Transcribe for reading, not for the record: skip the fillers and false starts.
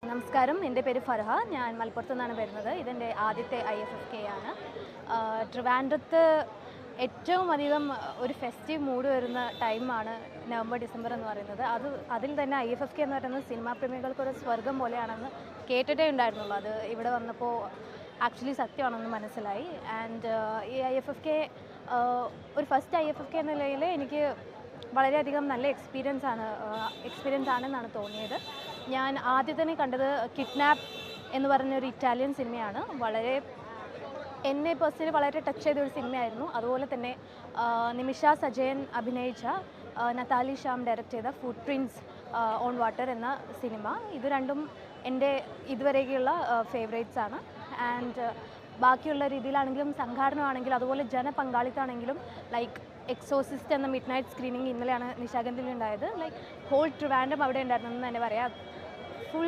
നമസ്കാരം, എൻ്റെ പേര് ഫർഹ. ഞാൻ മലപ്പുറത്തു നിന്നാണ് വരുന്നത്. ഇതെൻ്റെ ആദ്യത്തെ IFFK ആണ്. ട്രിവാൻഡ്രത്ത് ഏറ്റവും അധികം ഒരു ഫെസ്റ്റീവ് മൂഡ് വരുന്ന ടൈമാണ് നവംബർ ഡിസംബർ എന്ന് പറയുന്നത്. അതിൽ തന്നെ IFFK എന്ന് പറയുന്നത് സിനിമാ പ്രേമികൾക്കൊരു സ്വർഗം പോലെയാണെന്ന് കേട്ടിട്ടേ ഉണ്ടായിരുന്നുള്ളൂ. അത് ഇവിടെ വന്നപ്പോൾ ആക്ച്വലി സത്യമാണെന്ന് മനസ്സിലായി. ആൻഡ് ഈ IFFK ഒരു ഫസ്റ്റ് IFFK എന്ന നിലയിൽ എനിക്ക് വളരെയധികം നല്ല എക്സ്പീരിയൻസ് ആണെന്നാണ് തോന്നിയത്. ഞാൻ ആദ്യം തന്നെ കണ്ടത് കിഡ്നാപ്പ് എന്ന് പറഞ്ഞൊരു ഇറ്റാലിയൻ സിനിമയാണ്. എന്നെ പേഴ്സണലി വളരെ ടച്ച് ചെയ്തൊരു സിനിമയായിരുന്നു. അതുപോലെ തന്നെ നിമിഷ സജയൻ അഭിനയിച്ച നതാലി ശ്യാം ഡയറക്റ്റ് ചെയ്ത ഫുട് പ്രിൻറ്റ്സ് ഓൺ വാട്ടർ എന്ന സിനിമ, ഇത് രണ്ടും എൻ്റെ ഇതുവരെയുള്ള ഫേവറേറ്റ്സ് ആണ്. ആൻഡ് ബാക്കിയുള്ള രീതിയിലാണെങ്കിലും സംഘാടനമാണെങ്കിലും അതുപോലെ ജനപങ്കാളിത്തമാണെങ്കിലും ലൈക്ക് എക്സോസിസ്റ്റ് എന്ന മിഡ് നൈറ്റ് സ്ക്രീനിങ് ഇന്നലെയാണ് നിശാഗന്ധിയിൽ ഉണ്ടായത്. ലൈക്ക് ഹോൾ ട്രിവാൻഡ്രം അവിടെ ഉണ്ടായിരുന്നെന്ന് തന്നെ പറയാം. ഫുൾ